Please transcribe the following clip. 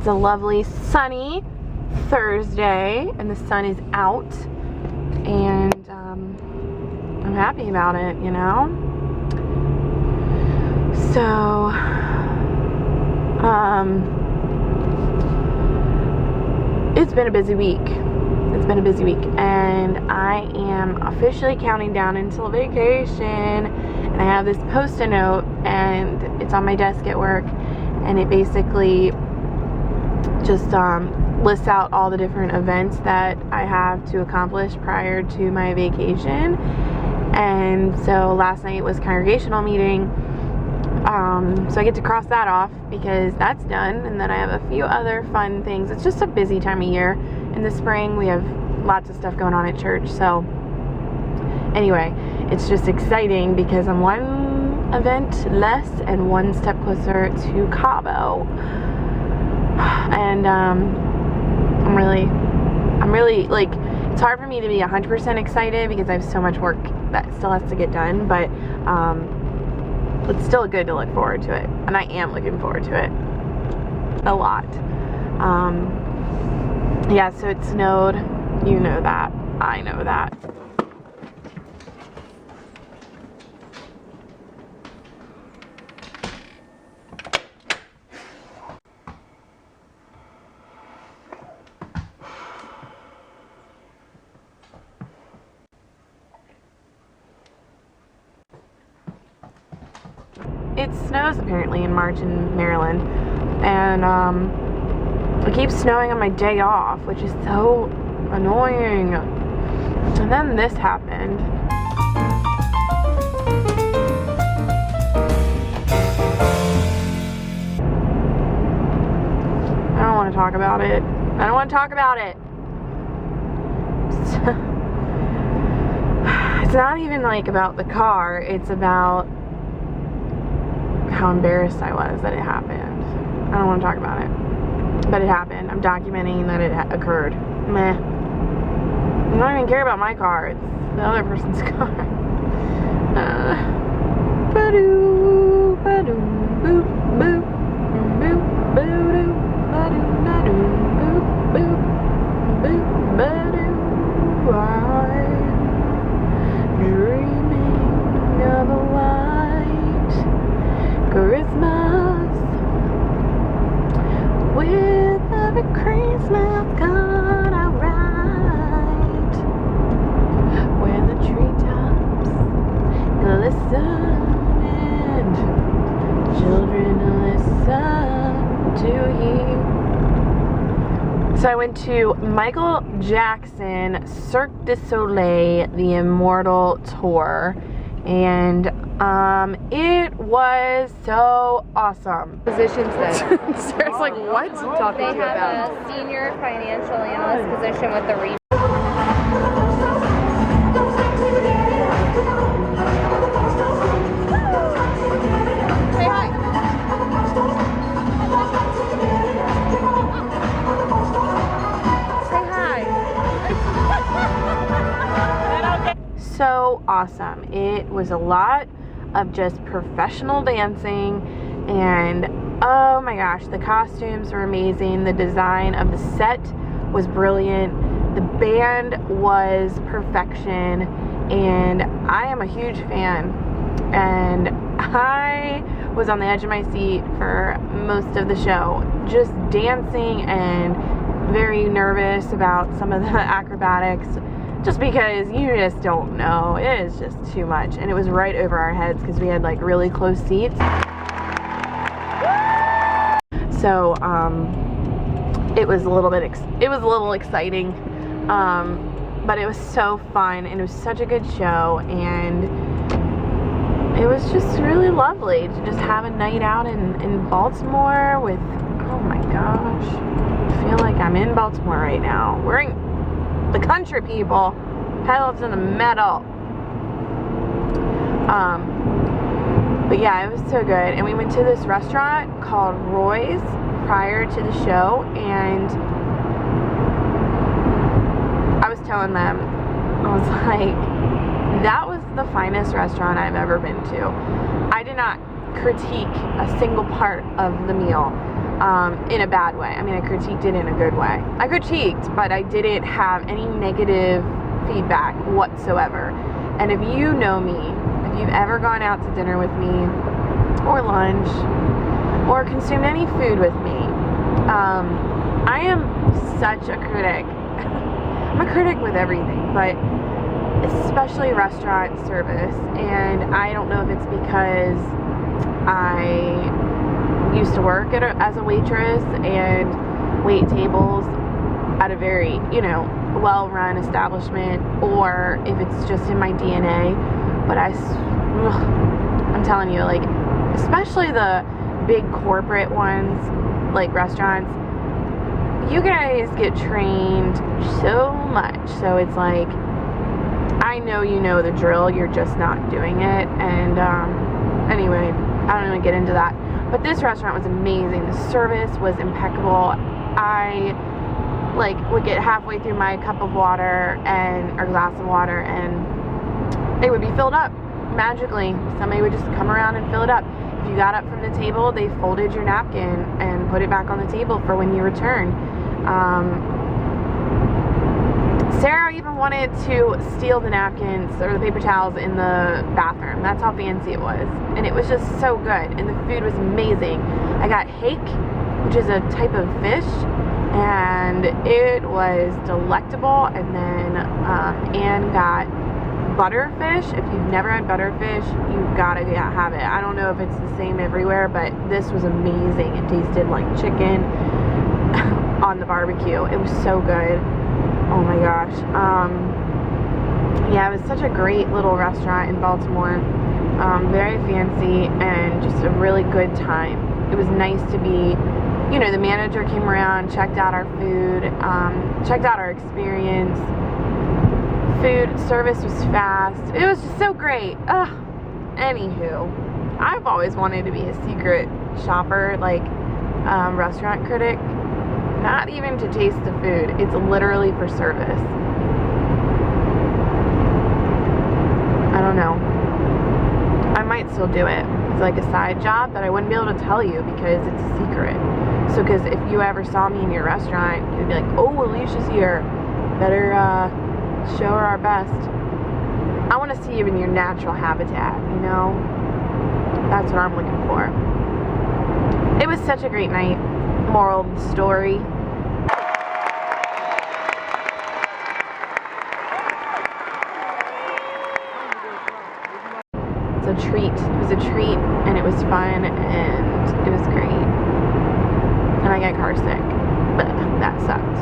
It's a lovely sunny Thursday and the sun is out, and I'm happy about it, you know? So it's been a busy week. And I am officially counting down until vacation, and I have this post-it note and it's on my desk at work, and it basically just lists out all the different events that I have to accomplish prior to my vacation. And so last night was congregational meeting, so I get to cross that off because that's done, and then I have a few other fun things. It's just a busy time of year. In the spring we have lots of stuff going on at church, so anyway, it's just exciting because I'm one event less and one step closer to Cabo. And I'm really like, it's hard for me to be 100% excited because I have so much work that still has to get done, but it's still good to look forward to it, and I am looking forward to it a lot. Yeah, so it snowed, you know that, I know that. It snows apparently in March in Maryland, and it keeps snowing on my day off, which is so annoying. And then this happened. I don't want to talk about it. I don't want to talk about it. It's not even like about the car, it's about how embarrassed I was that it happened. I don't want to talk about it, but it happened. I'm documenting that it occurred. Meh. I don't even care about my car. It's the other person's car. Ba-doo, ba-doo, boop, boop, boop, ba-doo, ba-doo, ba-doo, boop, boop, boop, ba-doo. I'm dreaming of a white Christmas, with every Christmas card I write, where the treetops glisten and children listen to hear. So I went to Michael Jackson Cirque du Soleil, the Immortal Tour, and it was so awesome. Positions then. Sarah's like, what? They have a senior financial analyst position with the region. Say hi. Say hi. So awesome. It was a lot of just professional dancing, and oh my gosh, the costumes were amazing. The design of the set was brilliant. The band was perfection, and I am a huge fan, and I was on the edge of my seat for most of the show, just dancing and very nervous about some of the acrobatics, just because you just don't know. It is just too much, and it was right over our heads because we had like really close seats. So it was a little exciting, but it was so fun, and it was such a good show, and it was just really lovely to just have a night out in Baltimore with, oh my gosh, I feel like I'm in Baltimore right now. We're in the country, people. Pedal to the metal. But yeah, it was so good. And we went to this restaurant called Roy's prior to the show, and I was telling them, I was like, that was the finest restaurant I've ever been to. I did not critique a single part of the meal. in a bad way. I mean, I critiqued it in a good way. I critiqued, but I didn't have any negative feedback whatsoever. And if you know me, if you've ever gone out to dinner with me, or lunch, or consumed any food with me, I am such a critic. I'm a critic with everything, but especially restaurant service. And I don't know if it's because I used to work as a waitress and wait tables at a very, well-run establishment, or if it's just in my DNA. But I'm telling you, like, especially the big corporate ones, like restaurants, you guys get trained so much. So it's like, I know you know the drill, you're just not doing it. And anyway, I don't even get into that. But this restaurant was amazing. The service was impeccable. I would get halfway through my cup of water or glass of water, and it would be filled up magically. Somebody would just come around and fill it up. If you got up from the table, they folded your napkin and put it back on the table for when you return. Sarah even wanted to steal the napkins or the paper towels in the bathroom. That's how fancy it was. And it was just so good. And the food was amazing. I got hake, which is a type of fish, and it was delectable. And then Anne got butterfish. If you've never had butterfish, you've got to have it. I don't know if it's the same everywhere, but this was amazing. It tasted like chicken on the barbecue. It was so good. Oh my gosh. Yeah, it was such a great little restaurant in Baltimore. Very fancy and just a really good time. It was nice to be, the manager came around, checked out our food, checked out our experience. Food service was fast. It was just so great. Anywho, I've always wanted to be a secret shopper, restaurant critic. Not even to taste the food. It's literally for service. I don't know. I might still do it. It's like a side job that I wouldn't be able to tell you because it's a secret. So, because if you ever saw me in your restaurant, you'd be like, oh, Alicia's here. Better show her our best. I want to see you in your natural habitat, That's what I'm looking for. It was such a great night. Moral of the story. It's a treat. It was a treat, and it was fun, and it was great. And I got car sick, but that sucked.